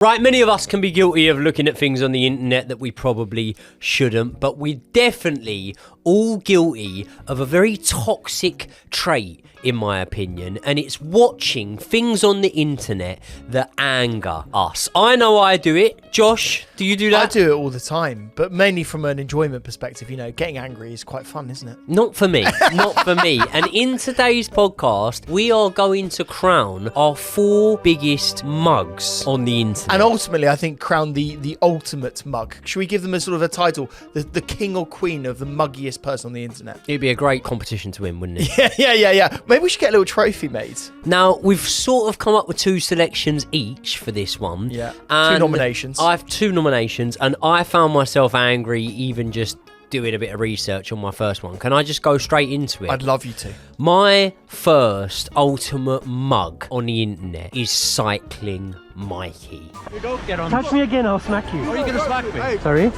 Right, many of us can be guilty of looking at things on the internet that we probably shouldn't, but we're definitely all guilty of a very toxic trait, in my opinion, and it's watching things on the internet that anger us. I know I do it. Josh, do you do that? I do it all the time, but mainly from an enjoyment perspective. You know, getting angry is quite fun, isn't it? Not for me. Not for me. And in today's podcast, we are going to crown our 4 biggest mugs on the internet. And ultimately, I think crown the ultimate mug. Should we give them a sort of a title? The king or queen of the muggiest person on the internet. It'd be a great competition to win, wouldn't it? Yeah. Maybe we should get a little trophy made. Now, we've sort of come up with 2 selections each for this one. Yeah. 2 nominations. I have 2 nominations, and I found myself angry even just doing a bit of research on my first one. Can I just go straight into it? I'd love you to. My first ultimate mug on the internet is Cycling Mikey. You don't get on. Touch me again, I'll smack you. Are you going to smack me? Sorry?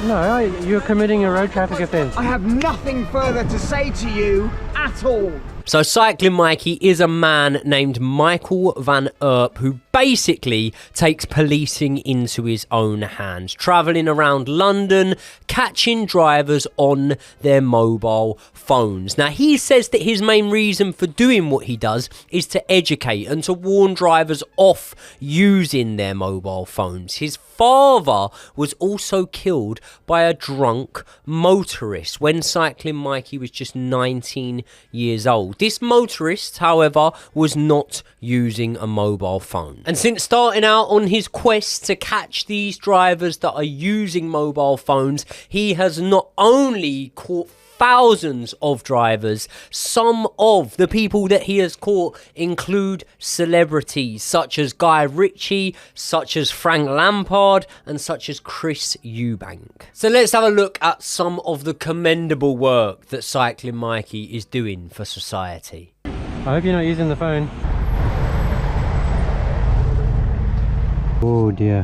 No, you're committing a road traffic offence. I have nothing further to say to you at all. So Cycling Mikey is a man named Michael Van Earp who basically takes policing into his own hands, travelling around London, catching drivers on their mobile phones. Now, he says that his main reason for doing what he does is to educate and to warn drivers off using their mobile phones. His father was also killed by a drunk motorist when Cycling Mikey was just 19 years old. This motorist, however, was not using a mobile phone. And since starting out on his quest to catch these drivers that are using mobile phones, he has not only caught thousands of drivers. Some of the people that he has caught include celebrities such as Guy Ritchie, such as Frank Lampard, and such as Chris Eubank. So let's have a look at some of the commendable work that Cycling Mikey is doing for society. I hope you're not using the phone. Oh dear.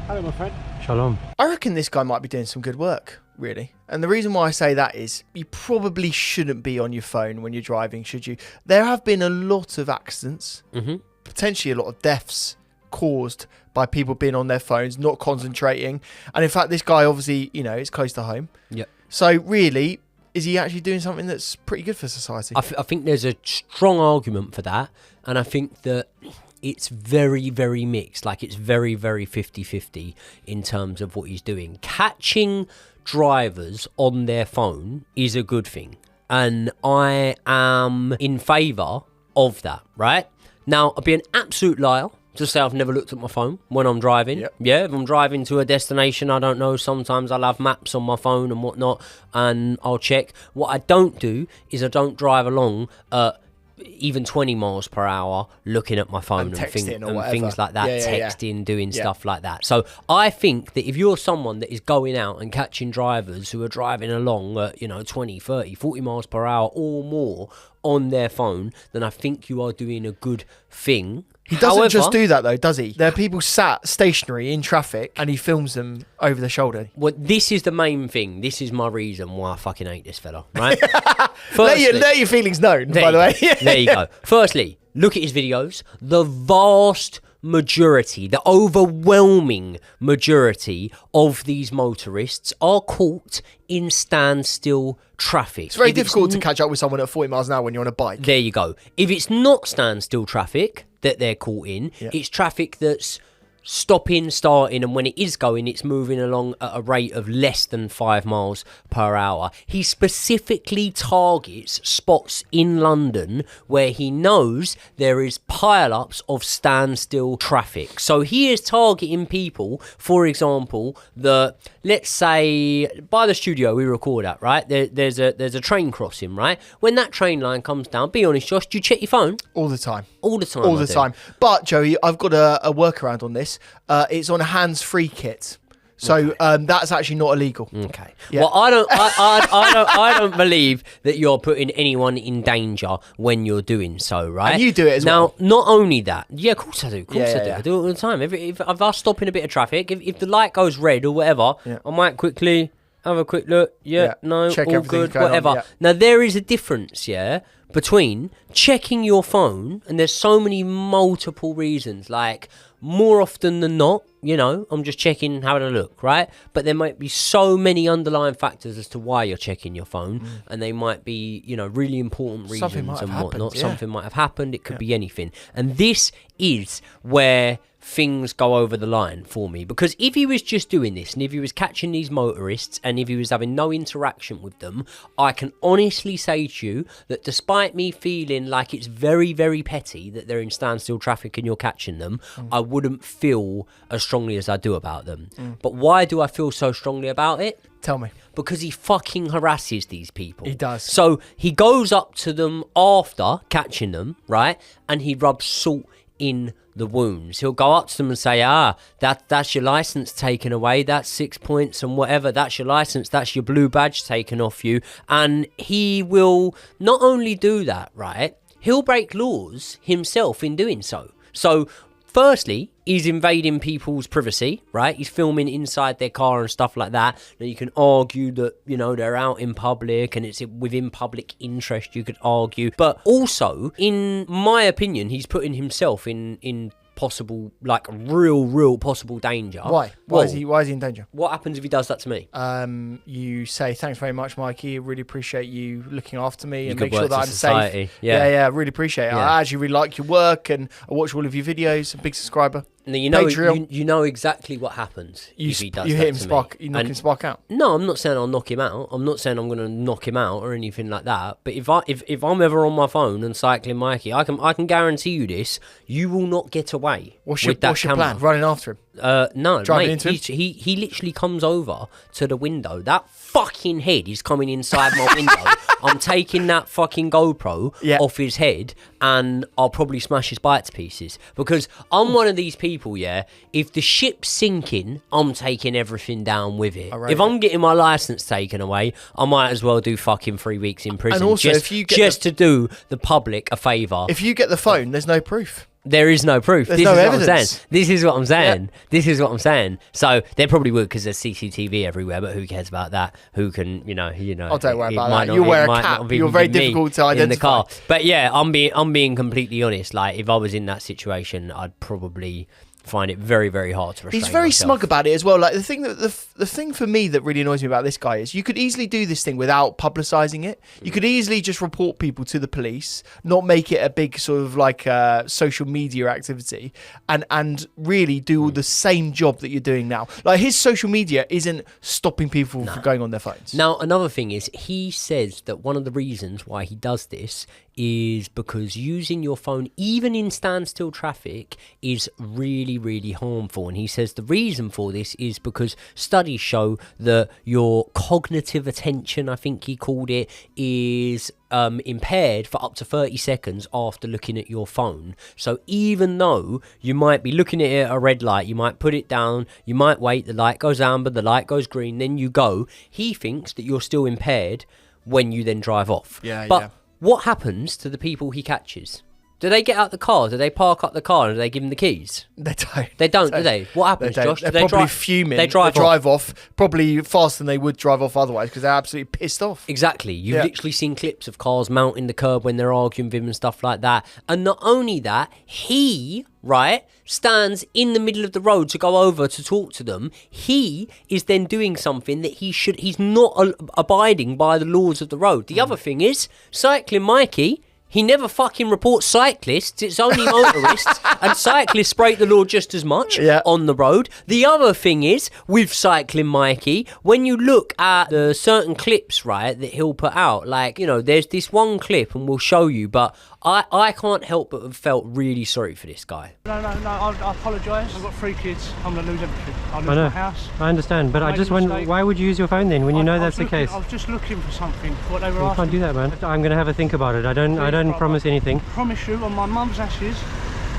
Hello, my friend. Shalom. I reckon this guy might be doing some good work, really. And the reason why I say that is you probably shouldn't be on your phone when you're driving, should you? There have been a lot of accidents, potentially a lot of deaths caused by people being on their phones, not concentrating. And in fact, this guy obviously, you know, is close to home. Yep. So really, is he actually doing something that's pretty good for society? I think there's a strong argument for that. And I think that it's very, very mixed. Like, it's very, very 50-50 in terms of what he's doing. Catching drivers on their phone is a good thing. And I am in favour of that, right? Now, I'd be an absolute liar to say I've never looked at my phone when I'm driving. Yep. Yeah, if I'm driving to a destination I don't know, sometimes I'll have maps on my phone and whatnot, and I'll check. What I don't do is I don't drive along even 20 miles per hour looking at my phone and things like that, texting, doing stuff like that. So I think that if you're someone that is going out and catching drivers who are driving along at 20, 30, 40 miles per hour or more on their phone, then I think you are doing a good thing. He doesn't just do that though, does he? There are people sat stationary in traffic and he films them over the shoulder. Well, this is the main thing. This is my reason why I fucking hate this fella, right? Let your feelings known, by the way. There you go. Firstly, look at his videos. The vast majority, the overwhelming majority of these motorists are caught in standstill traffic. It's very difficult to catch up with someone at 40 miles an hour when you're on a bike. There you go. If it's not standstill traffic that they're caught in, it's traffic that's stopping, starting, and when it is going, it's moving along at a rate of less than 5 miles per hour. He specifically targets spots in London where he knows there is pile-ups of standstill traffic. So he is targeting people, for example, that, let's say, by the studio we record at, right? There's a train crossing, right? When that train line comes down, be honest, Josh, do you check your phone? All the time. All the time. All the time. But, Joey, I've got a workaround on this. It's on a hands-free kit. So that's actually not illegal. Okay. Yeah. Well, I don't believe that you're putting anyone in danger when you're doing so, right? And you do it as well. Now, not only that. Yeah, of course I do. Of course I do. Yeah. I do it all the time. If I stop in a bit of traffic, if the light goes red or whatever, I might quickly have a quick look. Yeah, no, check all everything's good, going on, whatever. yeah. Now, there is a difference, between checking your phone, and there's so many multiple reasons. Like, more often than not, I'm just checking, having a look, right? But there might be so many underlying factors as to why you're checking your phone, and they might be, really important reasons and whatnot. Something might have happened. It could be anything. And this is where things go over the line for me, because if he was just doing this and if he was catching these motorists and if he was having no interaction with them, I can honestly say to you that despite me feeling like it's very, very petty that they're in standstill traffic and you're catching them, I wouldn't feel as strongly as I do about them. But why do I feel so strongly about it? Tell me. Because he fucking harasses these people. He does. So he goes up to them after catching them, right? And he rubs salt in the wounds. He'll go up to them and say, that's your license taken away, that's 6 points and whatever, that's your license, that's your blue badge taken off you. And he will not only do that, right, he'll break laws himself in doing so. So firstly, he's invading people's privacy, right? He's filming inside their car and stuff like that. Now, you can argue that, they're out in public and it's within public interest, you could argue. But also, in my opinion, he's putting himself in possible, like, real possible danger. Why? Why is he in danger? What happens if he does that to me? You say, thanks very much, Mikey. I really appreciate you looking after me and good make sure work that to I'm society. safe. Yeah. Yeah, really appreciate it. Yeah. I actually really like your work and I watch all of your videos. I'm a big subscriber. Now, Patreon. you know exactly what happens if he does you that hit him to spark. me. You knock him spark out. No, I'm not saying I'll knock him out. I'm not saying I'm going to knock him out or anything like that. But if I'm ever on my phone and cycling Mikey, I can guarantee you this: you will not get away What's with your that camera. plan? Running after him? No, Driving mate. into him? He literally comes over to the window. That fucking head is coming inside my window. I'm taking that fucking GoPro off his head and I'll probably smash his bike to pieces, because I'm one of these people, if the ship's sinking, I'm taking everything down with it. If I'm getting my license taken away, I might as well do fucking 3 weeks in prison. And also, if you to do the public a favour. If you get the phone, there's no proof. There is no proof. There's no evidence. This is what I'm saying. Yeah. This is what I'm saying. So they probably would, because there's CCTV everywhere. But who cares about that? Who can, Oh, don't worry about that. You wear a cap. You're very difficult to identify. In the car. But yeah, I'm being completely honest. Like, if I was in that situation, I'd probably find it very, very hard to restrain He's very myself. smug about it as well. Like, the thing for me that really annoys me about this guy is you could easily do this thing without publicising it. You could easily just report people to the police, not make it a big sort of like social media activity, and really do the same job that you're doing now. Like, his social media isn't stopping people from going on their phones. Now, another thing is, he says that one of the reasons why he does this is because using your phone, even in standstill traffic, is really, really harmful. And he says the reason for this is because studies show that your cognitive attention, I think he called it, is impaired for up to 30 seconds after looking at your phone. So even though you might be looking at it at a red light, you might put it down, you might wait, the light goes amber, the light goes green, then you go. He thinks that you're still impaired when you then drive off. But what happens to the people he catches? Do they get out the car? Do they park up the car and do they give him the keys? They don't. They don't, do they? What happens, Josh? They're probably fuming. They drive off probably faster than they would drive off otherwise, because they're absolutely pissed off. Exactly. You've literally seen clips of cars mounting the curb when they're arguing with him and stuff like that. And not only that, he, stands in the middle of the road to go over to talk to them. He is then doing something that he's not abiding by the laws of the road. The other thing is, cycling Mikey, he never fucking reports cyclists. It's only motorists, and cyclists break the law just as much on the road. The other thing is, with cycling Mikey, when you look at the certain clips, that he'll put out, like, there's this one clip, and we'll show you, but I can't help but have felt really sorry for this guy. No, I apologise. I've got 3 kids. I'm going to lose everything. I'll lose my house. I understand, but I just wonder, why would you use your phone then when you know that's the case? I was just looking for something, what they were You asking. can't do that, man. I'm going to have a think about it. I don't promise anything. I promise you, on my mum's ashes,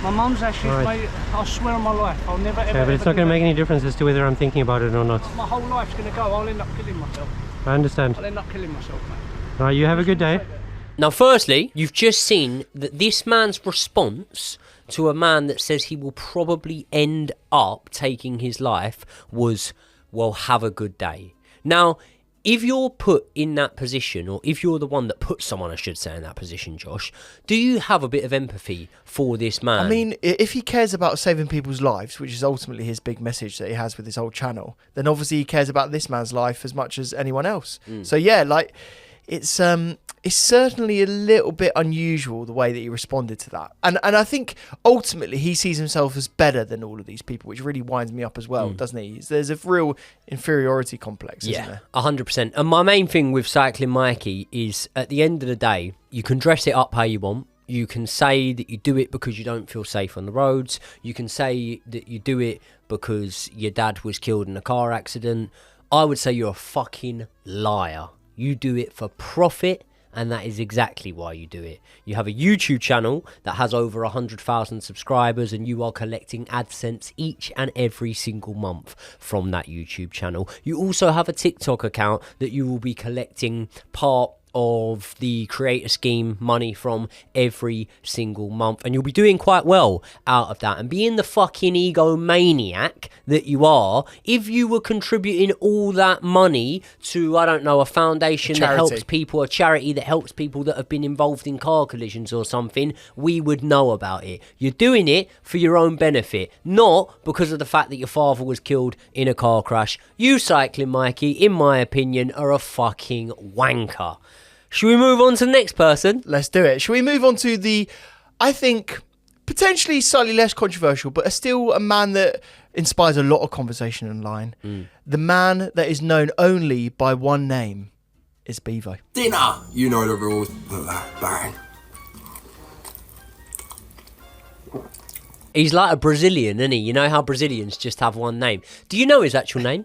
Right. mate, I swear on my life, I'll never ever. Okay, but it's not going to make any difference as to whether I'm thinking about it or not. My whole life's going to go. I'll end up killing myself. I understand. I'll end up killing myself, mate. All right, you have a good day. Now, firstly, you've just seen that this man's response to a man that says he will probably end up taking his life was, well, have a good day. Now, if you're put in that position, or if you're the one that puts someone, I should say, in that position, Josh, do you have a bit of empathy for this man? I mean, if he cares about saving people's lives, which is ultimately his big message that he has with his whole channel, then obviously he cares about this man's life as much as anyone else. So yeah, like it's certainly a little bit unusual the way that he responded to that. And I think ultimately he sees himself as better than all of these people, which really winds me up as well, doesn't he? There's a real inferiority complex, isn't there? 100%. And my main thing with Cycling Mikey is, at the end of the day, you can dress it up how you want. You can say that you do it because you don't feel safe on the roads. You can say that you do it because your dad was killed in a car accident. I would say you're a fucking liar. You do it for profit, and that is exactly why you do it. You have a YouTube channel that has over 100,000 subscribers, and you are collecting AdSense each and every single month from that YouTube channel. You also have a TikTok account that you will be collecting part of the creator scheme money from every single month, and you'll be doing quite well out of that. And being the fucking egomaniac that you are, if you were contributing all that money to, I don't know, a foundation that helps people, a charity that helps people that have been involved in car collisions or something, we would know about it. You're doing it for your own benefit, not because of the fact that your father was killed in a car crash. You, Cycling Mikey, in my opinion, are a fucking wanker. Should we move on to the next person? Let's do it. Should we move on to the, I think, potentially slightly less controversial, but still a man that inspires a lot of conversation online. The man that is known only by one name is Beavo. Dinner! You know the rules. Bang. He's like a Brazilian, isn't he? You know how Brazilians just have one name. Do you know his actual name?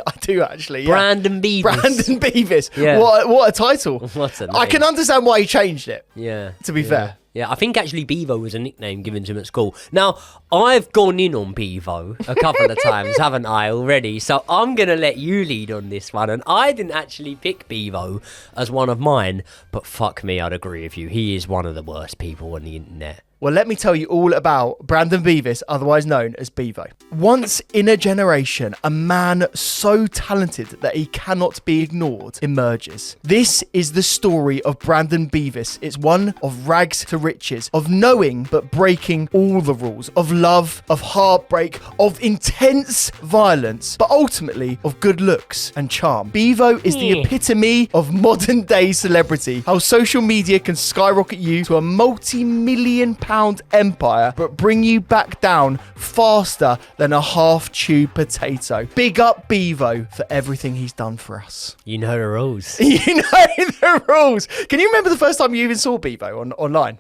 I do actually. Yeah. Brandon Beavis. Brandon Beavis. Yeah. What a title. What a name. I can understand why he changed it. Yeah. To be fair. Yeah, I think actually Beavo was a nickname given to him at school. Now, I've gone in on Beavo a couple of times, haven't I, already? So I'm going to let you lead on this one. And I didn't actually pick Beavo as one of mine, but fuck me, I'd agree with you. He is one of the worst people on the internet. Well, let me tell you all about Brandon Beavis, otherwise known as Beavo. Once in a generation, a man so talented that he cannot be ignored emerges. This is the story of Brandon Beavis. It's one of rags to riches, of knowing but breaking all the rules, of love, of heartbreak, of intense violence, but ultimately of good looks and charm. Beavo is the epitome of modern day celebrity. How social media can skyrocket you to a multi-million-pound empire, but bring you back down faster than a half-chewed potato. Big up Beavo for everything he's done for us. You know the rules. You know the rules. Can you remember the first time you even saw Beavo online?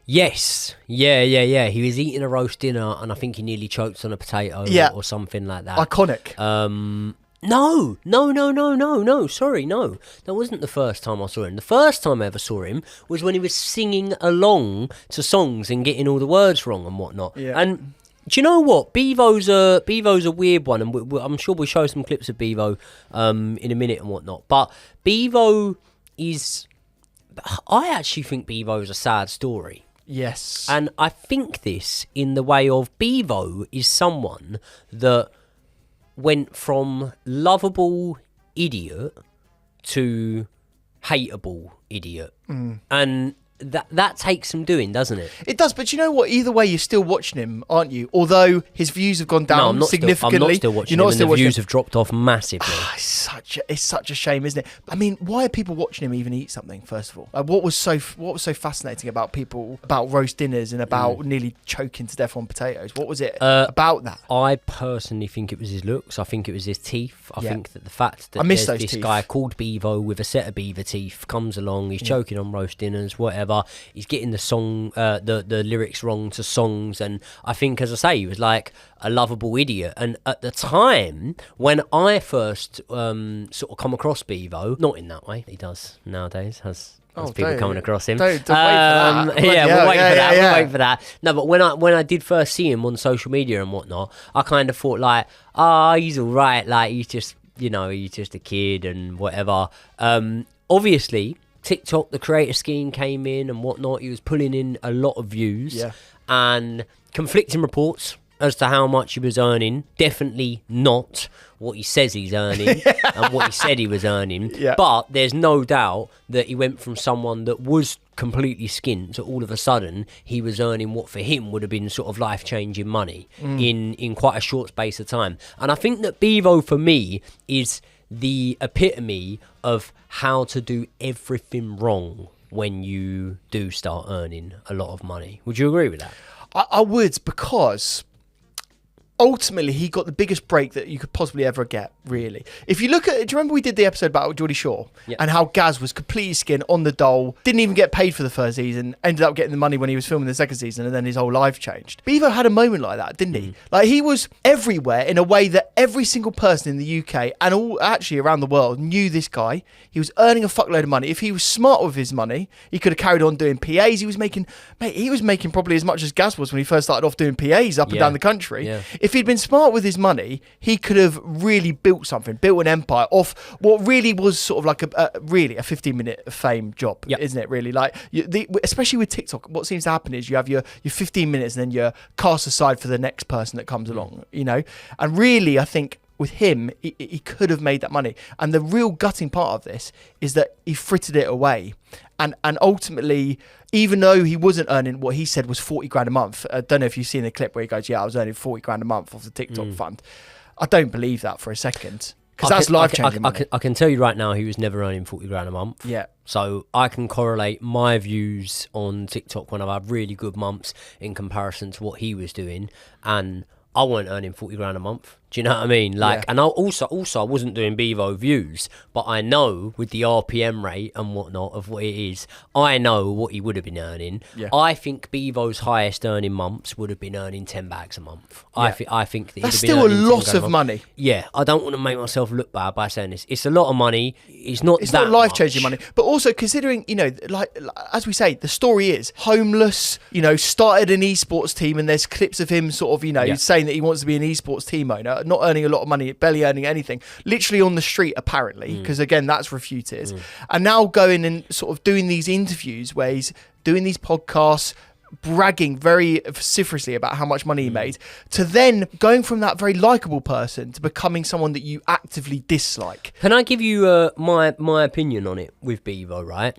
Yes. Yeah. He was eating a roast dinner, and I think he nearly choked on a potato or something like that. Iconic. No. Sorry, no. That wasn't the first time I saw him. The first time I ever saw him was when he was singing along to songs and getting all the words wrong and whatnot. Yeah. And do you know what? Beavo's a weird one, and I'm sure we'll show some clips of Beavo in a minute and whatnot. But Beavo is... I actually think Beavo is a sad story. Yes. And I think this in the way of Beavo is someone that went from lovable idiot to hateable idiot. And that takes some doing, doesn't it? It does, but you know what? Either way, you're still watching him, aren't you? Although his views have gone down significantly. I'm not still watching him, and the views have dropped off massively. It's such a shame, isn't it? I mean, why are people watching him even eat something? First of all, like, what was so fascinating about roast dinners and about nearly choking to death on potatoes? What was it about that? I personally think it was his looks. I think it was his teeth. I think that the fact that there's this teeth. Guy called Beavo with a set of beaver teeth comes along. He's choking on roast dinners, whatever. He's getting the song, the lyrics wrong to songs, and I think, as I say, he was like a lovable idiot. And at the time when I first sort of come across Beavo, not in that way he does nowadays, has people coming across him. Don't wait for that. We'll wait for that. No, but when I did first see him on social media and whatnot, I kind of thought like, he's all right, like he's just a kid and whatever. Obviously, TikTok, the creator scheme came in and whatnot. He was pulling in a lot of views and conflicting reports as to how much he was earning. Definitely not what he says he's earning and what he said he was earning. Yeah. But there's no doubt that he went from someone that was completely skint to all of a sudden he was earning what for him would have been sort of life-changing money in quite a short space of time. And I think that Beavo, for me, is the epitome of how to do everything wrong when you do start earning a lot of money. Would you agree with that? I would, because ultimately he got the biggest break that you could possibly ever get, really. If you look at, do you remember we did the episode about Geordie Shore? Yeah. And how Gaz was completely skinned on the dole, didn't even get paid for the first season, ended up getting the money when he was filming the second season, and then his whole life changed. Beavo had a moment like that, didn't he? Like, he was everywhere in a way that every single person in the UK and all actually around the world knew this guy. He was earning a fuckload of money. If he was smart with his money, he could have carried on doing PAs. He was making probably as much as Gaz was when he first started off doing PAs up and down the country. Yeah. If he'd been smart with his money, he could have really built an empire off what really was sort of like a 15-minute fame job, isn't it? Really, like especially with TikTok, what seems to happen is you have your 15 minutes and then you're cast aside for the next person that comes along, you know. And really, I think with him, he could have made that money. And the real gutting part of this is that he frittered it away. And ultimately, even though he wasn't earning what he said was 40 grand a month, I don't know if you've seen the clip where he goes, I was earning 40 grand a month off the TikTok fund. I don't believe that for a second. Because that's life-changing money. I can tell you right now, he was never earning 40 grand a month. Yeah. So I can correlate my views on TikTok when I've had really good months in comparison to what he was doing. And I weren't earning 40 grand a month. Do you know what I mean? Like, and I also I wasn't doing Beavo views, but I know with the RPM rate and whatnot of what it is, I know what he would have been earning. Yeah. I think Beavo's highest earning months would have been earning 10 bags a month. Yeah. I think that that's still a lot of money. Yeah, I don't want to make myself look bad by saying this. It's a lot of money. It's not life-changing money, but also considering, you know, like as we say, the story is homeless. You know, started an esports team, and there's clips of him sort of, you know, saying that he wants to be an esports team owner. Not earning a lot of money, barely earning anything, literally on the street apparently, because again that's refuted. And now going and sort of doing these interviews where he's doing these podcasts, bragging very vociferously about how much money he made, to then going from that very likable person to becoming someone that you actively dislike. Can I give you my opinion on it with Beavo, right?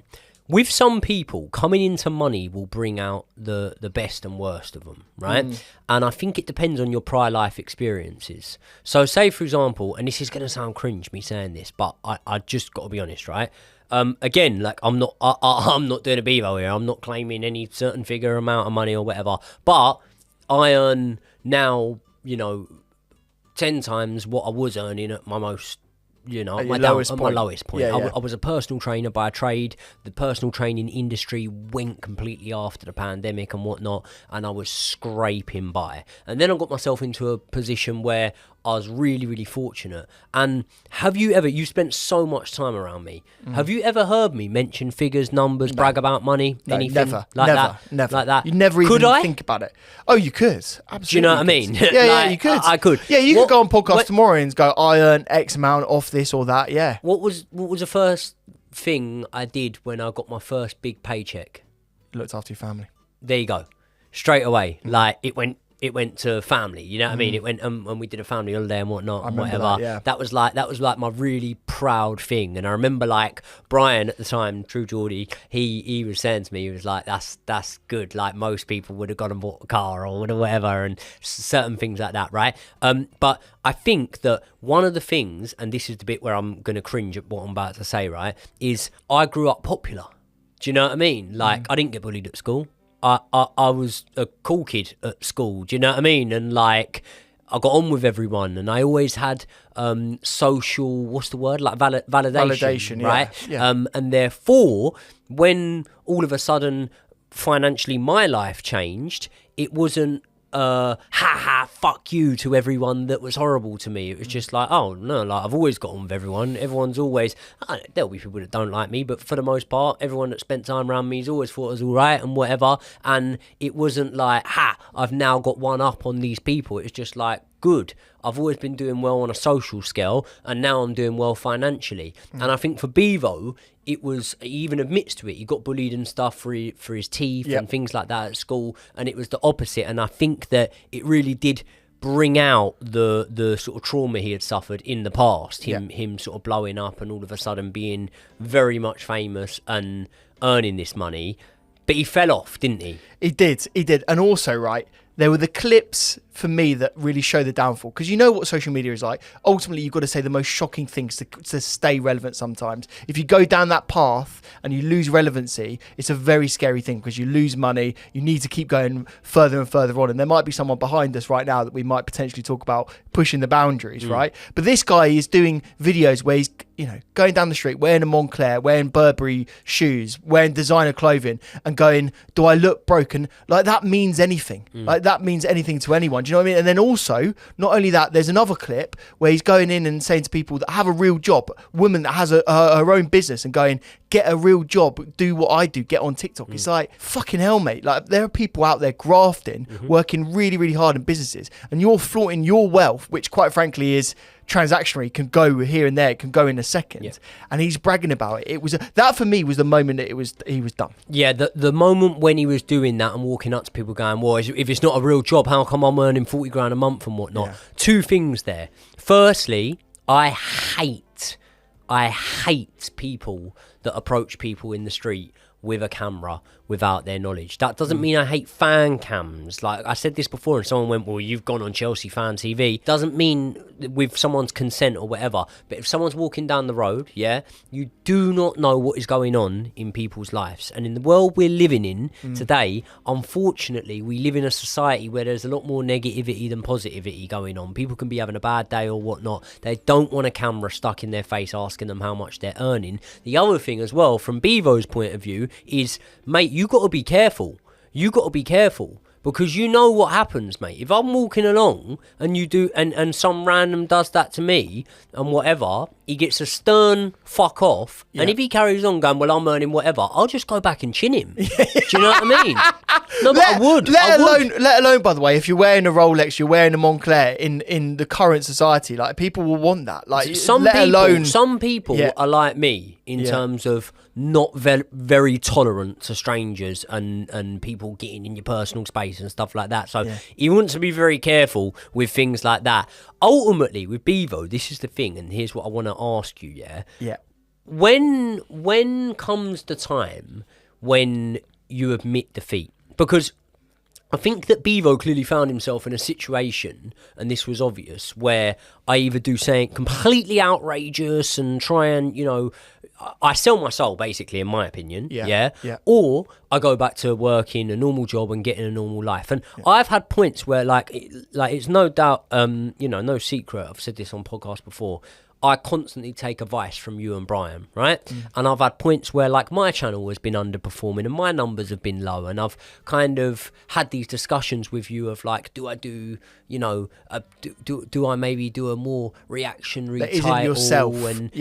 With some people, coming into money will bring out the best and worst of them, right? And I think it depends on your prior life experiences. So say, for example, and this is going to sound cringe, me saying this, but I just got to be honest, right? Again, like I'm not doing a Beavo here. I'm not claiming any certain figure amount of money or whatever. But I earn now, 10 times what I was earning at my most... my lowest point. Yeah, I was a personal trainer by trade. The personal training industry went completely after the pandemic and whatnot, and I was scraping by. And then I got myself into a position where I was really, really fortunate. And you spent so much time around me. Have you ever heard me mention figures, numbers, brag about money, anything never, like never, that? Never. Like that? You never even think about it. Oh, you could. Absolutely. Do you know what I mean? Yeah, you could. I could. Yeah, you could go on podcast tomorrow and go, I earn X amount off this or that. Yeah. What was the first thing I did when I got my first big paycheck? Looked after your family. There you go. Straight away. Like it went to family, you know what I mean? It went and we did a family holiday and whatnot and whatever. That was like my really proud thing. And I remember like Brian at the time, True Geordie, he was saying to me, he was like, that's good. Like most people would have gone and bought a car or whatever and certain things like that, right? But I think that one of the things, and this is the bit where I'm going to cringe at what I'm about to say, right, is I grew up popular. Do you know what I mean? Like I didn't get bullied at school. I was a cool kid at school, do you know what I mean? And like I got on with everyone, and I always had social, what's the word? Like validation, right? Yeah. And therefore, when all of a sudden financially my life changed, it wasn't fuck you to everyone that was horrible to me. It was just like, oh no, like I've always got on with everyone. Everyone's always, there'll be people that don't like me, but for the most part, everyone that spent time around me has always thought I was all right and whatever. And it wasn't like, I've now got one up on these people. It's just like, good. I've always been doing well on a social scale, and now I'm doing well financially. And I think for Beavo, he even admits to it. He got bullied and stuff for his teeth and things like that at school, and it was the opposite. And I think that it really did bring out the sort of trauma he had suffered in the past. Him sort of blowing up and all of a sudden being very much famous and earning this money. But he fell off, didn't he? He did. And also, right, there were the clips for me that really show the downfall, because you know what social media is like. Ultimately, you've got to say the most shocking things to stay relevant sometimes. If you go down that path and you lose relevancy, it's a very scary thing, because you lose money. You need to keep going further and further on, and there might be someone behind us right now that we might potentially talk about pushing the boundaries, right? But this guy is doing videos where he's, you know, going down the street wearing a Moncler, wearing Burberry shoes, wearing designer clothing, and going, do I look broken? Like, that means anything. Like, that means anything to anyone. Do you know what I mean? And then also, not only that, there's another clip where he's going in and saying to people that have a real job, woman that has her own business, and going, get a real job, do what I do, get on TikTok. It's like, fucking hell, mate. Like, there are people out there grafting, working really, really hard in businesses, and you're flaunting your wealth, which quite frankly is transactionary, can go here and there, it can go in a second, and he's bragging about it. It was that for me was the moment that he was done. Yeah, the moment when he was doing that and walking up to people going, well, if it's not a real job, how come I'm earning 40 grand a month and whatnot? Two things there. Firstly, I hate people that approach people in the street with a camera without their knowledge. That doesn't mean I hate fan cams. Like, I said this before and someone went, well, you've gone on Chelsea fan TV. Doesn't mean with someone's consent or whatever. But if someone's walking down the road, you do not know what is going on in people's lives. And in the world we're living in today, unfortunately, we live in a society where there's a lot more negativity than positivity going on. People can be having a bad day or whatnot. They don't want a camera stuck in their face asking them how much they're earning. The other thing as well, from Beavo's point of view, is, mate, you got to be careful. Because you know what happens, mate. If I'm walking along and you do, and some random does that to me and whatever, he gets a stern fuck off. And if he carries on going, well, I'm earning whatever, I'll just go back and chin him. Do you know what I mean? No, but I would. Let alone, by the way, if you're wearing a Rolex, you're wearing a Moncler in the current society, like, people will want that. Like, some people are like me in terms of not very tolerant to strangers and people getting in your personal space and stuff like that. So you want to be very careful with things like that. Ultimately, with Beavo, this is the thing, and here's what I want to ask you, When comes the time when you admit defeat? Because I think that Beavo clearly found himself in a situation, and this was obvious, where I either do something completely outrageous and try and, you know, I sell my soul, basically, in my opinion, or I go back to working a normal job and getting a normal life. And I've had points where, like it's no doubt, you know, no secret, I've said this on podcasts before, I constantly take advice from you and Brian, right? And I've had points where, like, my channel has been underperforming and my numbers have been low, and I've kind of had these discussions with you of, like, do I do, you know, do I maybe do a more reactionary that title yourself. And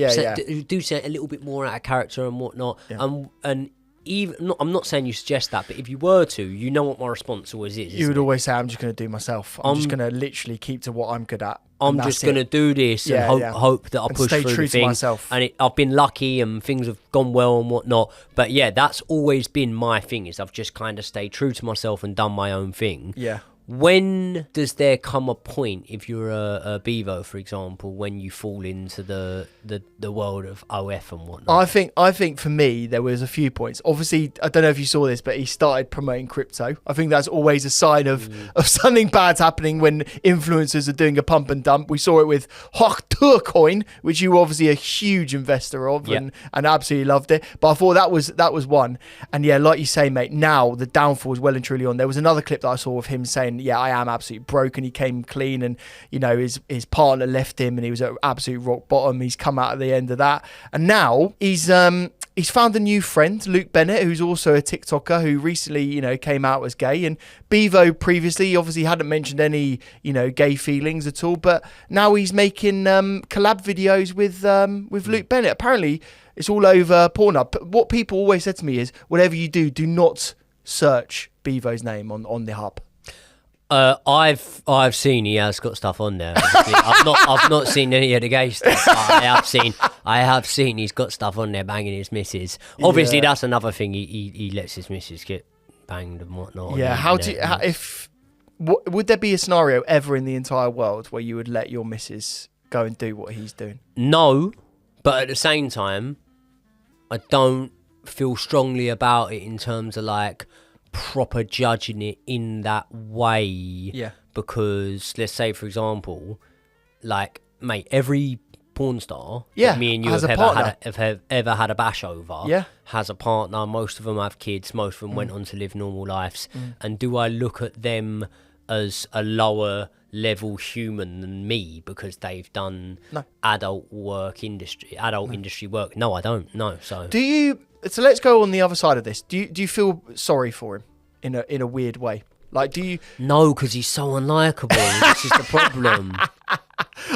do say a little bit more out of character and whatnot, and even I'm not saying you suggest that, but if you were to, you know what my response always is. You would always say, I'm just going to do myself. I'm just going to literally keep to what I'm good at. I'm just going to do this and hope that I push through the thing. Myself. And I've been lucky and things have gone well and whatnot. But yeah, that's always been my thing, is I've just kind of stayed true to myself and done my own thing. Yeah. When does there come a point, if you're a Beavo, for example, when you fall into the world of OF and whatnot? I think for me, there was a few points. Obviously, I don't know if you saw this, but he started promoting crypto. I think that's always a sign of something bad's happening when influencers are doing a pump and dump. We saw it with Coin, which you were obviously a huge investor of and absolutely loved it. But I thought that was one. And yeah, like you say, mate, now the downfall is well and truly on. There was another clip that I saw of him saying, yeah, I am absolutely broken. He came clean, and, you know, his partner left him and he was at absolute rock bottom. He's come out at the end of that, and now he's found a new friend, Luke Bennett, who's also a TikToker who recently, you know, came out as gay. And Beavo previously obviously hadn't mentioned any, you know, gay feelings at all, but now he's making collab videos with Luke Bennett. Apparently it's all over Pornhub. What people always said to me is, whatever you do not search Beavo's name on the hub. I've seen he has got stuff on there. I've not seen any of the gay stuff. I have seen he's got stuff on there banging his missus. Obviously, that's another thing. He lets his missus get banged and whatnot. Yeah. Would there be a scenario ever in the entire world where you would let your missus go and do what he's doing? No, but at the same time, I don't feel strongly about it in terms of like proper judging it in that way. Yeah. Because let's say, for example, like, mate, every porn star that me and you have ever had a bash over has a partner. Most of them have kids. Most of them went on to live normal lives. And do I look at them as a lower level human than me because they've done adult industry work? No, I don't. No. So So let's go on the other side of this. Do you feel sorry for him in a weird way? Like, do you? No, because he's so unlikable. This is the problem.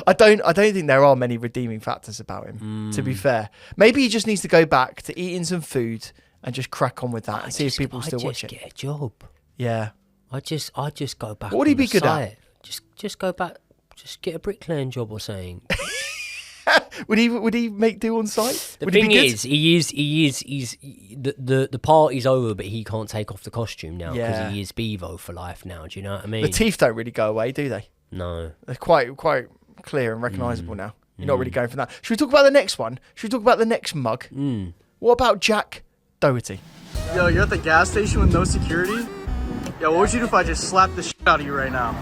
I don't think there are many redeeming factors about him. To be fair, maybe he just needs to go back to eating some food and just crack on with that and see if people still watch it. Get a job. Yeah. I just go back. What would he be good at? Just go back. Just get a bricklaying job or something. Would he make do on site? The thing is, the party's over, but he can't take off the costume now because he is Beavo for life now. Do you know what I mean? The teeth don't really go away, do they? No, they're quite clear and recognisable now. You're not really going for that. Should we talk about the next one? Should we talk about the next mug? What about Jack Doherty? Yo, you're at the gas station with no security? Yo, what would you do if I just slapped the shit out of you right now?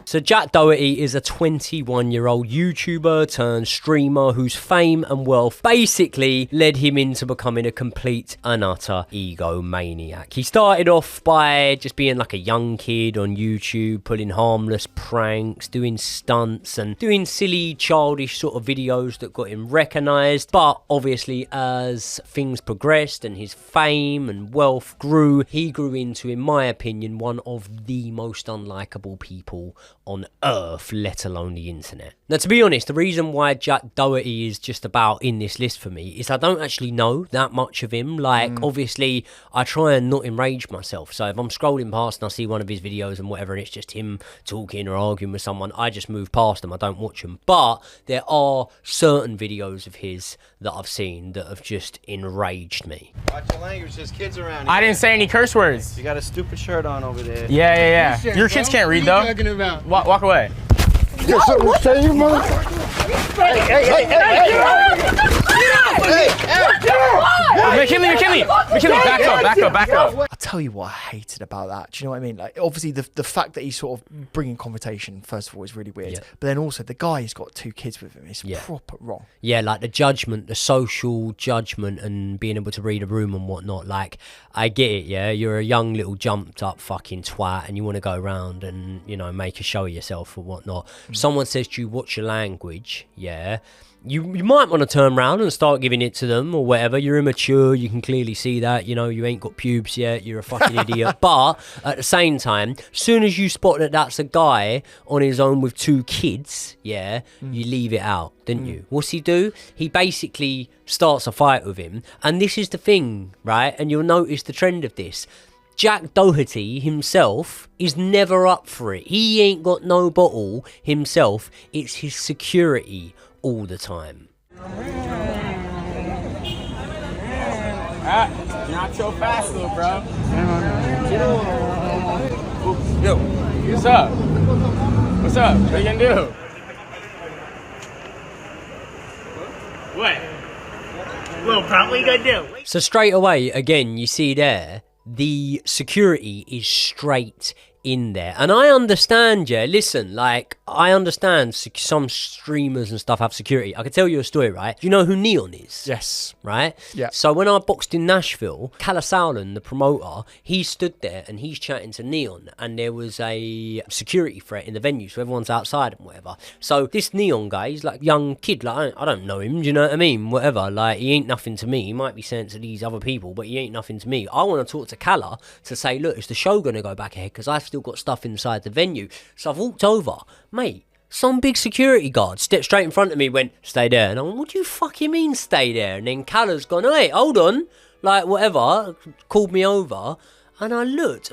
So Jack Doherty is a 21-year-old YouTuber turned streamer whose fame and wealth basically led him into becoming a complete and utter egomaniac. He started off by just being like a young kid on YouTube, pulling harmless pranks, doing stunts and doing silly, childish sort of videos that got him recognised. But obviously as things progressed and his fame and wealth grew, he grew into, in my opinion, one of the most unlikable people on earth, let alone the internet. Now, to be honest, the reason why Jack Doherty is just about in this list for me is I don't actually know that much of him. Like, obviously, I try and not enrage myself. So if I'm scrolling past and I see one of his videos and whatever, and it's just him talking or arguing with someone, I just move past them. I don't watch them. But there are certain videos of his that I've seen that have just enraged me. Watch your language, there's kids around here. I didn't say any curse words. You got a stupid shirt on over there. Yeah. Your kids can't read, though. What are you talking about? Walk away. There's something to say, you motherfucker. McKinley, back up. I'll tell you what I hated about that. Do you know what I mean? Like, obviously, the fact that he's sort of bringing confrontation, first of all, is really weird. But then also, the guy has got 2 kids with him. It's proper wrong. Yeah, like the judgment, the social judgment and being able to read a room and whatnot. Like, I get it, yeah? You're a young little jumped up fucking twat and you want to go around and, you know, make a show of yourself or whatnot. Someone says to you, watch your language, yeah? You might want to turn around and start giving it to them or whatever. You're immature. You can clearly see that. You know, you ain't got pubes yet. You're a fucking idiot. But at the same time, soon as you spot that that's a guy on his own with 2 kids, you leave it out, didn't you? What's he do? He basically starts a fight with him. And this is the thing, right? And you'll notice the trend of this. Jack Doherty himself is never up for it. He ain't got no bottle himself. It's his security all the time. Not so fast, little bro. Yo, what's up? What are you gonna do? What? Little bro, what you gonna do? So straight away, again, you see there, the security is straight in there. And I understand, listen, like, I understand some streamers and stuff have security. I can tell you a story, right? Do you know who Neon is? Yes. Right? Yeah. So when I boxed in Nashville, Callisowlan, the promoter, he stood there and he's chatting to Neon and there was a security threat in the venue, so everyone's outside and whatever. So this Neon guy, he's like a young kid, like, I don't know him, do you know what I mean? Whatever, like, he ain't nothing to me. He might be saying to these other people, but he ain't nothing to me. I want to talk to Calla to say, look, is the show going to go back ahead? Because I've still got stuff inside the venue. So I've walked over, mate, some big security guard stepped straight in front of me, went, stay there. And I went, what do you fucking mean stay there? And then Calla's gone, hey, hold on, like, whatever, called me over. And I looked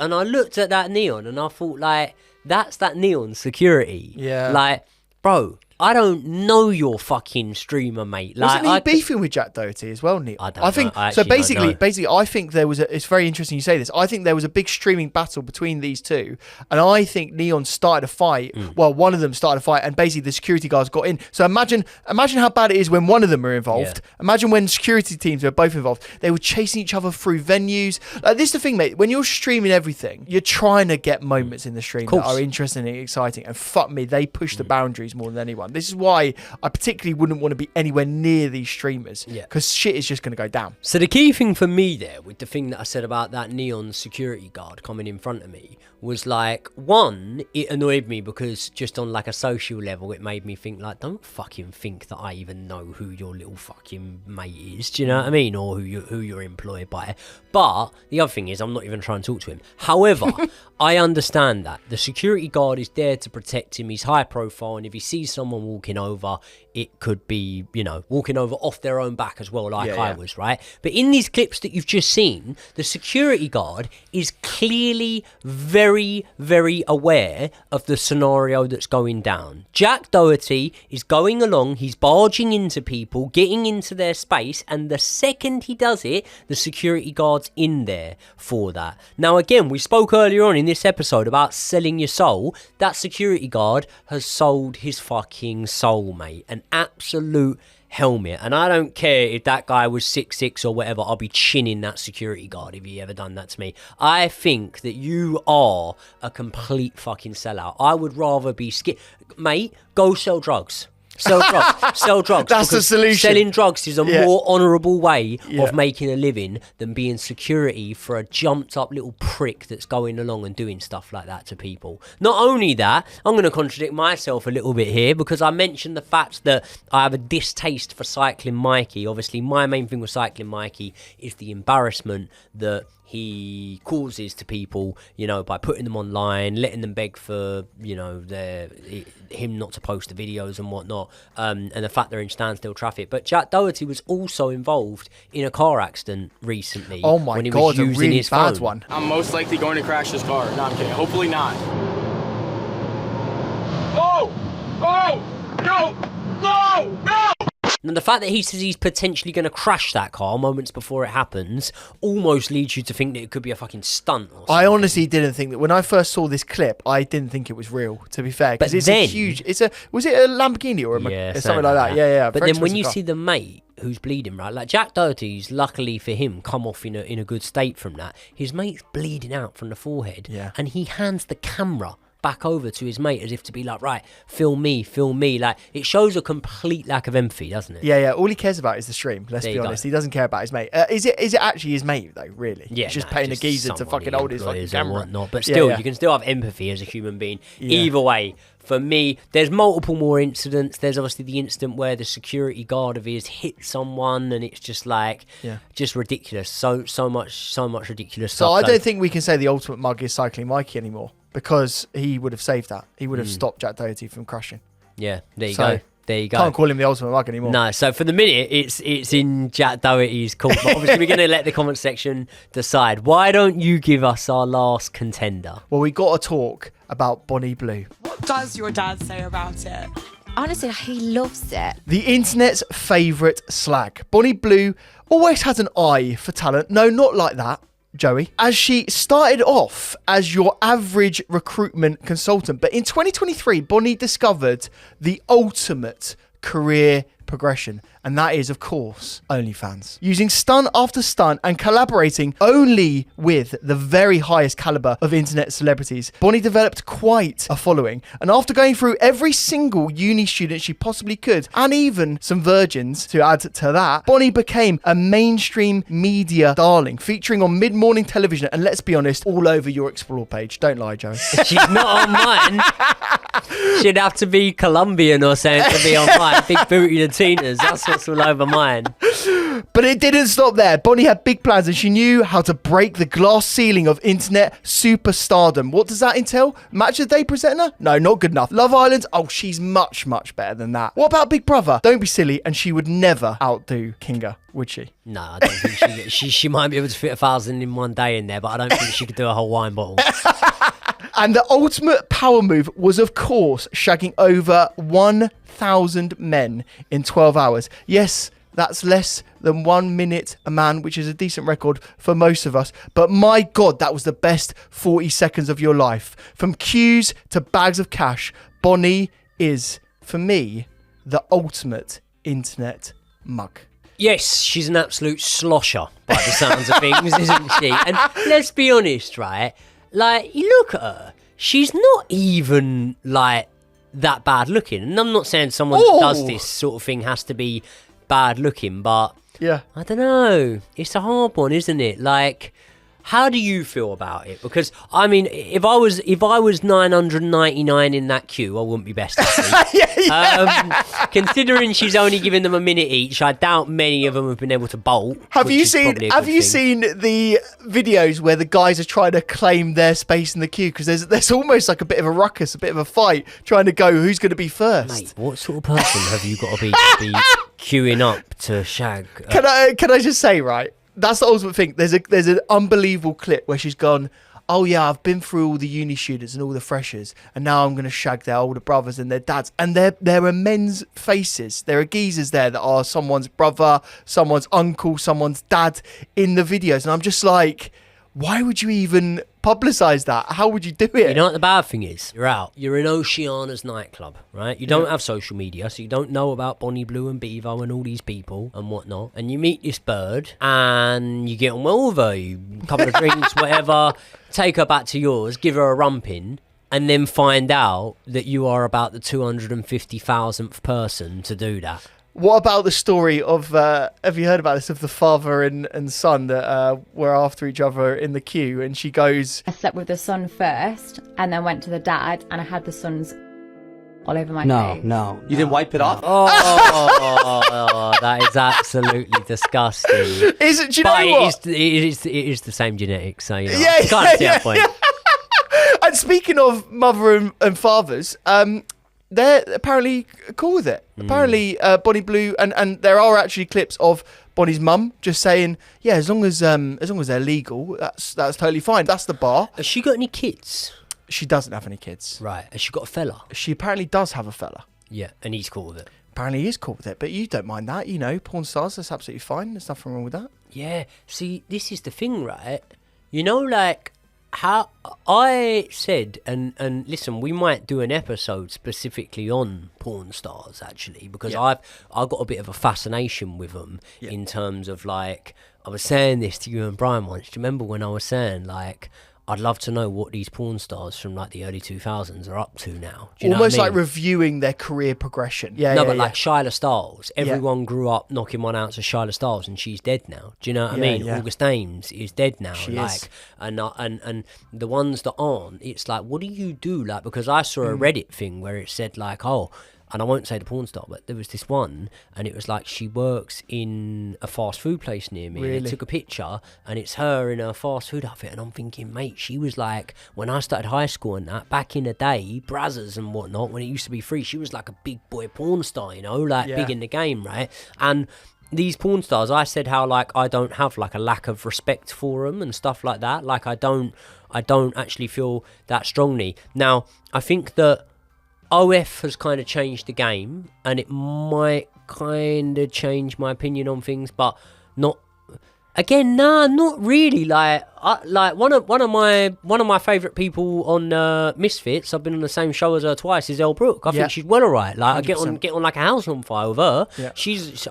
at that Neon and I thought, like, that's that Neon security. Yeah. Like, bro, I don't know your fucking streamer, mate. Like, Wasn't he beefing with Jack Doherty as well, Neil? I don't think know. I so. actually don't know. Basically, I think there was it's very interesting you say this. I think there was a big streaming battle between these two, and I think Neon started a fight. Well, one of them started a fight, and basically the security guards got in. So imagine how bad it is when one of them are involved. Yeah. Imagine when security teams were both involved. They were chasing each other through venues. Like, this is the thing, mate. When you're streaming everything, you're trying to get moments in the stream that are interesting and exciting. And fuck me, they push the boundaries more than anyone. This is why I particularly wouldn't want to be anywhere near these streamers, because shit is just going to go down. So the key thing for me there, with the thing that I said about that Neon security guard coming in front of me, was like, one, it annoyed me because just on like a social level, it made me think like, don't fucking think that I even know who your little fucking mate is. Do you know what I mean? Or who you're employed by. But the other thing is, I'm not even trying to talk to him. However, I understand that the security guard is there to protect him. He's high profile, and if he sees someone walking over, it could be, you know, walking over off their own back as well, like I was, right? But in these clips that you've just seen, the security guard is clearly very, very aware of the scenario that's going down. Jack Doherty is going along, he's barging into people, getting into their space, and the second he does it, the security guard's in there for that. Now, again, we spoke earlier on in this episode about selling your soul. That security guard has sold his fucking soul, mate. An absolute helmet. And I don't care if that guy was 6'6" or whatever, I'll be chinning that security guard if he ever done that to me. I think that you are a complete fucking sellout. I would rather be mate, go sell drugs. Sell drugs. Sell drugs. That's the solution. Selling drugs is a more honourable way of making a living than being security for a jumped up little prick that's going along and doing stuff like that to people. Not only that, I'm going to contradict myself a little bit here, because I mentioned the fact that I have a distaste for Cycling Mikey. Obviously, my main thing with Cycling Mikey is the embarrassment that he causes to people, you know, by putting them online, letting them beg for, you know, him not to post the videos and whatnot, and the fact they're in standstill traffic. But Jack Doherty was also involved in a car accident recently. Oh my when he God, was a using really his bad phone. one. I'm most likely going to crash this car. No, I'm kidding. Hopefully not. Oh! Oh! No! No! No! And the fact that he says he's potentially going to crash that car moments before it happens almost leads you to think that it could be a fucking stunt or something. I honestly didn't think that when I first saw this clip, I didn't think it was real, to be fair, because it's a huge, was it a Lamborghini or something like that? Yeah. But then when you see the mate who's bleeding, right, like Jack Doherty's, luckily for him, come off in a good state from that. His mate's bleeding out from the forehead, and he hands the camera back over to his mate as if to be like, right, film me. Like, it shows a complete lack of empathy, doesn't it? Yeah. All he cares about is the stream. Let's be honest. He doesn't care about his mate. Is it actually his mate though? Really? Yeah. He's just paying a geezer to fucking hold his fucking camera. Whatnot. But still, you can still have empathy as a human being. Either way, for me, there's multiple more incidents. There's obviously the incident where the security guard of his hit someone, and it's just like, just ridiculous. So much ridiculous stuff. So I don't think we can say the ultimate mug is Cycling Mikey anymore, because he would have saved that. He would have stopped Jack Doherty from crashing. Yeah, there you go. Can't call him the ultimate mug anymore. No, so for the minute, it's in Jack Doherty's court. But obviously, we're going to let the comment section decide. Why don't you give us our last contender? Well, we got to talk about Bonnie Blue. What does your dad say about it? Honestly, he loves it. The internet's favourite slag. Bonnie Blue always has an eye for talent. No, not like that, Joey. As she started off as your average recruitment consultant, but in 2023, Bonnie discovered the ultimate career progression, and that is, of course, OnlyFans. Using stunt after stunt and collaborating only with the very highest caliber of internet celebrities, Bonnie developed quite a following. And after going through every single uni student she possibly could, and even some virgins to add to that, Bonnie became a mainstream media darling, featuring on mid-morning television, and let's be honest, all over your Explore page. Don't lie, Joe. She's not on mine. She'd have to be Colombian or something to be on mine. Big booty and teeners. That's what's all over mine. But it didn't stop there. Bonnie had big plans, and she knew how to break the glass ceiling of internet superstardom. What does that entail? Match of the Day presenter? No, not good enough. Love Island? Oh, she's much, much better than that. What about Big Brother? Don't be silly, and she would never outdo Kinga, would she? No, I don't think she might be able to fit 1,000 in one day in there, but I don't think she could do a whole wine bottle. And the ultimate power move was, of course, shagging over 1,000 men in 12 hours. Yes, that's less than 1 minute a man, which is a decent record for most of us. But my God, that was the best 40 seconds of your life. From cues to bags of cash, Bonnie is, for me, the ultimate internet mug. Yes, she's an absolute slosher by the sounds of things, isn't she? And let's be honest, right? Like, you look at her, she's not even, like, that bad looking. And I'm not saying someone that does this sort of thing has to be bad looking, but yeah, I don't know. It's a hard one, isn't it? Like, how do you feel about it? Because I mean, if I was 999 in that queue, I wouldn't be best happy. Considering she's only given them a minute each, I doubt many of them have been able to bolt. Have you seen the videos where the guys are trying to claim their space in the queue? Because there's almost like a bit of a ruckus, a bit of a fight, trying to go who's going to be first. Mate, what sort of person have you got to be queuing up to shag? Can I just say, right? That's the ultimate thing. There's an unbelievable clip where she's gone, oh yeah, I've been through all the uni students and all the freshers, and now I'm going to shag their older brothers and their dads. And there are men's faces. There are geezers there that are someone's brother, someone's uncle, someone's dad in the videos. And I'm just like, why would you even publicise that? How would you do it? You know what the bad thing is? You're out. You're in Oceana's nightclub, right? You don't have social media, so you don't know about Bonnie Blue and Beavo and all these people and whatnot. And you meet this bird and you get on well with her. You couple of drinks, whatever. Take her back to yours, give her a rumpin', and then find out that you are about the 250,000th person to do that. What about the story of, have you heard about this, of the father and son that were after each other in the queue, and she goes... I slept with the son first and then went to the dad, and I had the sons all over my face. No. You didn't wipe it off? Oh, that is absolutely disgusting. Do you know what? It is the same genetics, so you know, yeah, I can't see that point. And speaking of mother and fathers, they're apparently cool with it. Apparently, Bonnie Blue, and there are actually clips of Bonnie's mum just saying, yeah, as long as they're legal, that's totally fine. That's the bar. Has she got any kids? She doesn't have any kids. Right. Has she got a fella? She apparently does have a fella. Yeah, and he's cool with it. Apparently he is cool with it, but you don't mind that, you know, porn stars, that's absolutely fine. There's nothing wrong with that. Yeah. See, this is the thing, right? You know, like, how I said, and listen, we might do an episode specifically on porn stars, actually, because I've got a bit of a fascination with them in terms of, like, I was saying this to you and Brian once. Do you remember when I was saying, like, I'd love to know what these porn stars from, like, the early 2000s are up to now. Do you Almost know what I mean? like reviewing their career progression. Like Shyla Stiles. Everyone grew up knocking one out to Shyla Stiles, and she's dead now. Do you know what I mean? Yeah. August Ames is dead now. She is. And the ones that aren't, it's like, what do you do? Like, because I saw a Reddit thing where it said, like, oh, and I won't say the porn star, but there was this one, and it was like, she works in a fast food place near me. Really? And they took a picture, and it's her in a fast food outfit, and I'm thinking, mate, she was like, when I started high school and that, back in the day, Brazzers and whatnot, when it used to be free, she was like a big boy porn star, you know, like big in the game, right? And these porn stars, I said how, like, I don't have, like, a lack of respect for them and stuff like that. Like, I don't actually feel that strongly. Now, I think that OF has kind of changed the game, and it might kind of change my opinion on things, but not. Again, nah, not really. Like one of my favourite people on Misfits. I've been on the same show as her twice. Is Elle Brooke. I think she's well alright. Like 100%. I get on like a house on fire with her. Yeah.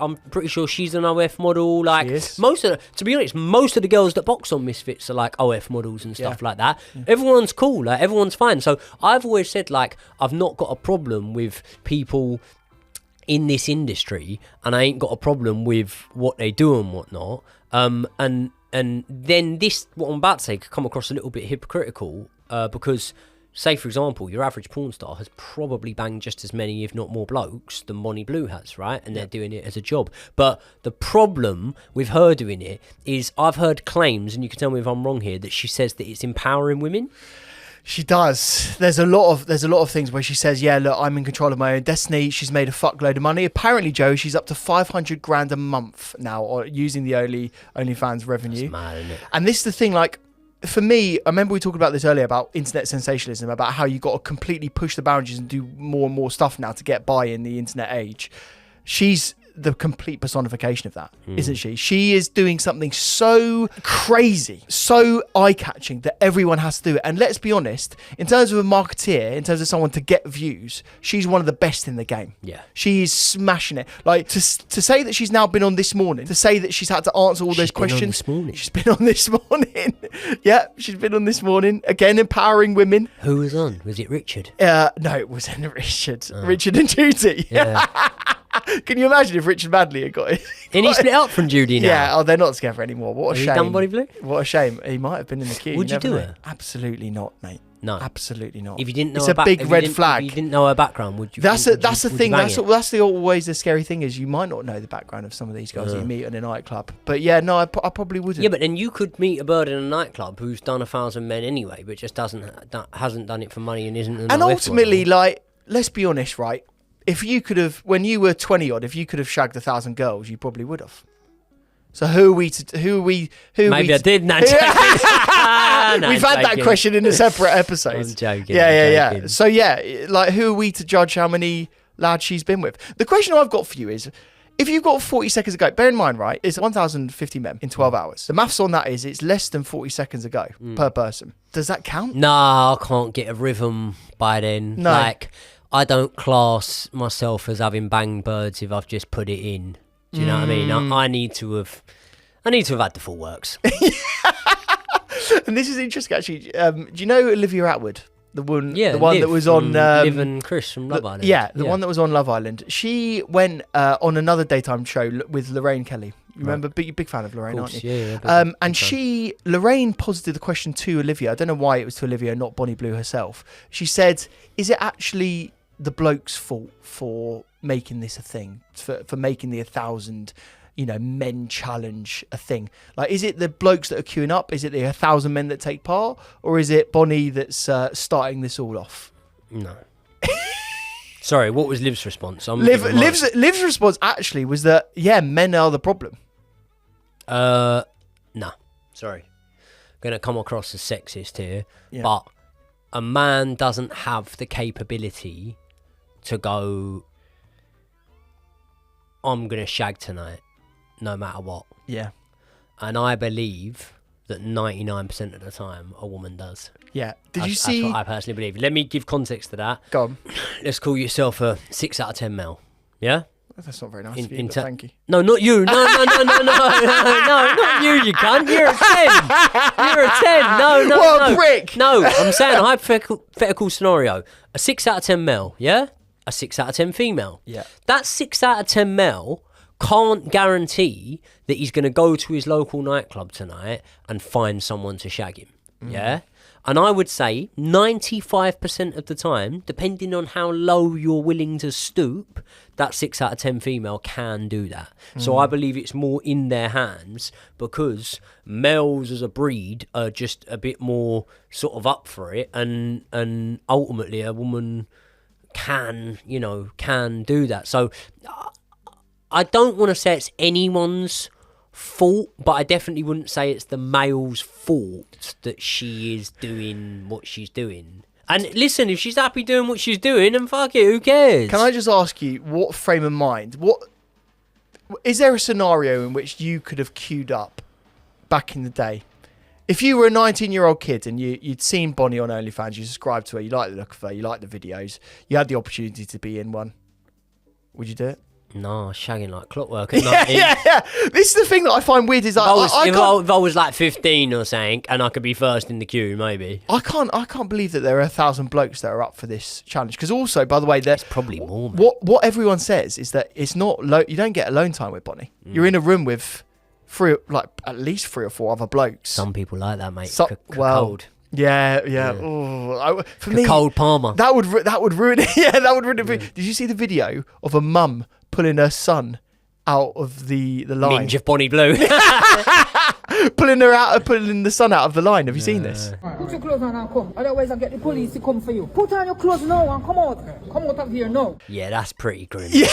I'm pretty sure she's an OF model. Like to be honest, most of the girls that box on Misfits are like OF models and stuff like that. Yeah. Everyone's cool. Like everyone's fine. So I've always said, like, I've not got a problem with people in this industry, and I ain't got a problem with what they do and whatnot. And then this, what I'm about to say, could come across a little bit hypocritical, because, say for example, your average porn star has probably banged just as many, if not more, blokes than Bonnie Blue has, right? And they're doing it as a job. But the problem with her doing it is, I've heard claims, and you can tell me if I'm wrong here, that she says that it's empowering women. She does. There's a lot of things where she says, yeah, look, I'm in control of my own destiny. She's made a fuckload of money. Apparently, Joe, she's up to 500 grand a month now, or using the OnlyFans revenue. That's mad, isn't it? And this is the thing, like, for me, I remember we talked about this earlier about internet sensationalism, about how you got to completely push the boundaries and do more and more stuff now to get by in the internet age. She's the complete personification of that, isn't she? She is doing something so crazy, so eye-catching that everyone has to do it. And let's be honest, in terms of a marketeer, in terms of someone to get views, she's one of the best in the game. Yeah. She is smashing it. Like, to say that she's now been on This Morning, to say that she's had to answer all those questions. She's been on This Morning. She's been on This Morning. Yeah, she's been on This Morning. Again, empowering women. Who was on? Was it Richard? No, it wasn't Richard. Richard and Judy. Yeah. Can you imagine if Richard Madley had got it? And he split up from Judy now. Yeah, they're not together anymore. What a shame. Done Bonnie Blue? What a shame. He might have been in the queue. Would you do know. it? Absolutely not, mate. No. Absolutely not. If you didn't know it's a big red flag. If you didn't know her background, would you? That's the thing. That's always the scary thing is you might not know the background of some of these girls that you meet in a nightclub. But yeah, no, I probably wouldn't. Yeah, but then you could meet a bird in a nightclub who's done 1,000 men anyway, but just hasn't done it for money and isn't. And ultimately, like, let's be honest, right? If you could have, when you were 20 odd, if you could have shagged 1,000 girls, you probably would have. So who are we? Maybe I did. No, We've had that question in a separate episode. I'm joking. Yeah. So yeah, like, who are we to judge how many lads she's been with? The question I've got for you is, if you've got 40 seconds ago, bear in mind, right, it's 1,050 men in 12 hours. The maths on that is it's less than 40 seconds ago per person. Does that count? No, I can't get a rhythm by then. No. Like, I don't class myself as having banged birds if I've just put it in. Do you know what I mean? I need to have had the full works. And this is interesting, actually. Do you know Olivia Atwood? The one Liv that was on Liv and Chris from Love Island. Yeah, the one that was on Love Island. She went on another daytime show with Lorraine Kelly. You remember? Big fan of Lorraine, aren't you? Yeah. And Lorraine posited the question to Olivia. I don't know why it was to Olivia, not Bonnie Blue herself. She said, "Is it actually the bloke's fault for making this a thing, for making the 1,000, men challenge a thing? Like, is it the blokes that are queuing up? Is it the 1,000 men that take part? Or is it Bonnie that's starting this all off?" No. Sorry, what was Liv's response? Liv's response actually was that, yeah, men are the problem. No. Sorry. Going to come across as sexist here, but a man doesn't have the capability to go, I'm going to shag tonight, no matter what. Yeah. And I believe that 99% of the time a woman does. Yeah. That's what I personally believe. Let me give context to that. Go on. Let's call yourself a 6 out of 10 male. Yeah? That's not very nice of you, but thank you. No, not you. No, not you, you cunt. You're a 10. You're a 10. No. What a prick. No, I'm saying a hypothetical scenario. A 6 out of 10 male, yeah? A 6 out of 10 female. Yeah. That 6 out of 10 male can't guarantee that he's going to go to his local nightclub tonight and find someone to shag him. Yeah? And I would say 95% of the time, depending on how low you're willing to stoop, that 6 out of 10 female can do that. So I believe it's more in their hands because males as a breed are just a bit more sort of up for it. And ultimately a woman can do that. So I don't want to say it's anyone's fault, but I definitely wouldn't say it's the male's fault that she is doing what she's doing. And listen, if she's happy doing what she's doing, then fuck it, who cares? Can I just ask you, what frame of mind, is there a scenario in which you could have queued up back in the day? If you were a 19-year-old kid and you'd seen Bonnie on OnlyFans, you subscribed to her, you like the look of her, you like the videos, you had the opportunity to be in one, would you do it? No, shagging like clockwork at 19. Yeah. This is the thing that I find weird is like, if I was like 15 or something and I could be first in the queue, maybe. I can't believe that there are 1,000 blokes that are up for this challenge. Because also, by the way, it's probably more. What everyone says is that it's not you don't get alone time with Bonnie. You're in a room with at least 3 or 4 other blokes. Some people like that, mate. Cold. Yeah. Ooh, for me, cold Palmer. That would ruin it. Yeah, that would ruin it. Did you see the video of a mum pulling her son out of the line? Ninja Bonnie Blue. pulling the son out of the line. Have you seen this? Put your clothes on and come. Otherwise, I'll get the police to come for you. Put on your clothes now and come out. Come out of here now. Yeah, that's pretty grim. Yeah.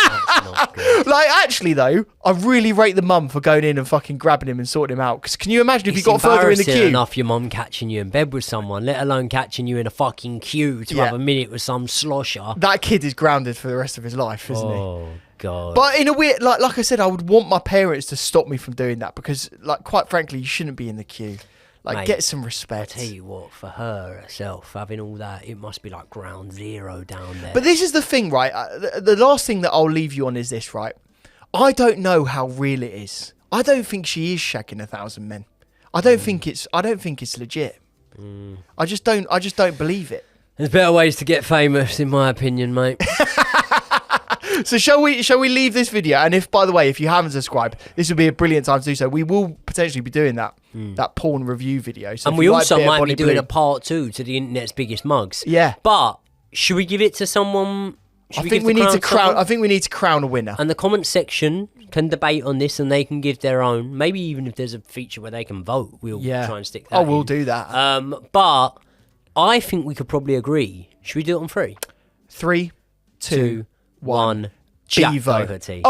That's not good. Like, actually, though, I really rate the mum for going in and fucking grabbing him and sorting him out. Because can you imagine if you got further in the queue? Enough your mum catching you in bed with someone, let alone catching you in a fucking queue to have a minute with some slosher. That kid is grounded for the rest of his life, isn't he? Oh, God. But in a weird, like I said, I would want my parents to stop me from doing that because, like, quite frankly, you shouldn't be in the queue. Like, Mate, get some respect. I tell you what, for her herself, having all that, it must be like ground zero down there. But this is the thing, right? The last thing that I'll leave you on is this, right? I don't know how real it is. I don't think she is shagging 1,000 men. I don't think it's legit. I just don't believe it. There's better ways to get famous, in my opinion, mate. So shall we leave this video? And if, by the way, if you haven't subscribed, this would be a brilliant time to do so. We will potentially be doing that porn review video. So and we also might be doing a part 2 to the internet's biggest mugs. Yeah. But should we give it to someone? I think we need to crown a winner. And the comment section can debate on this, and they can give their own. Maybe even if there's a feature where they can vote, we'll try and stick that. We'll do that. But I think we could probably agree. Should we do it on 3? 3, 2, 1. Beavo. Doherty.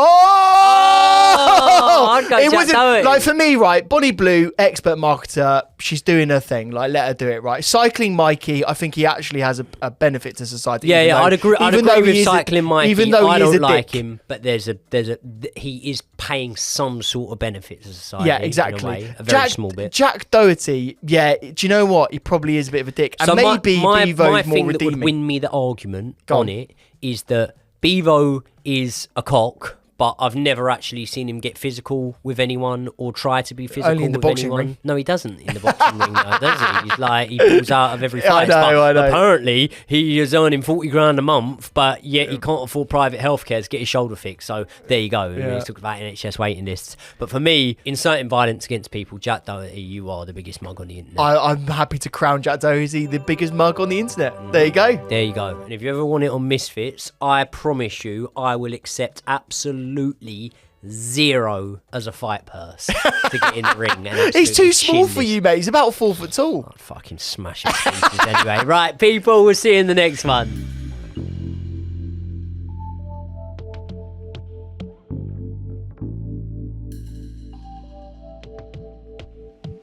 I'd go Jack Doherty. Like, for me, right, Bonnie Blue, expert marketer, she's doing her thing. Like, let her do it, right? Cycling Mikey, I think he actually has a benefit to society. Yeah, I'd agree with Cycling Mikey. Even though I don't like dick. him, but he is paying some sort of benefit to society. Yeah, exactly. In a way, a very small bit. Jack Doherty, yeah, do you know what? He probably is a bit of a dick. And so maybe Beavo's more thing redeeming. that would win me the argument on it is that Beavo is a cock, but I've never actually seen him get physical with anyone or try to be physical Only in the with boxing anyone. ring. No, he doesn't in the boxing ring, though, does he? He's like, he pulls out of every fight. I know. Apparently, he is earning 40 grand a month, but yet he can't afford private healthcare to get his shoulder fixed. So there you go. Yeah. He's talking about NHS waiting lists. But for me, inciting violence against people, Jack Doherty, you are the biggest mug on the internet. I'm happy to crown Jack Doherty the biggest mug on the internet. There you go. There you go. And if you ever want it on Misfits, I promise you, I will accept absolutely 0 as a fight purse to get in the ring. And he's too small for you, mate. He's about 4 foot tall. I'd fucking smash his pieces anyway. Right, people, we'll see you in the next one.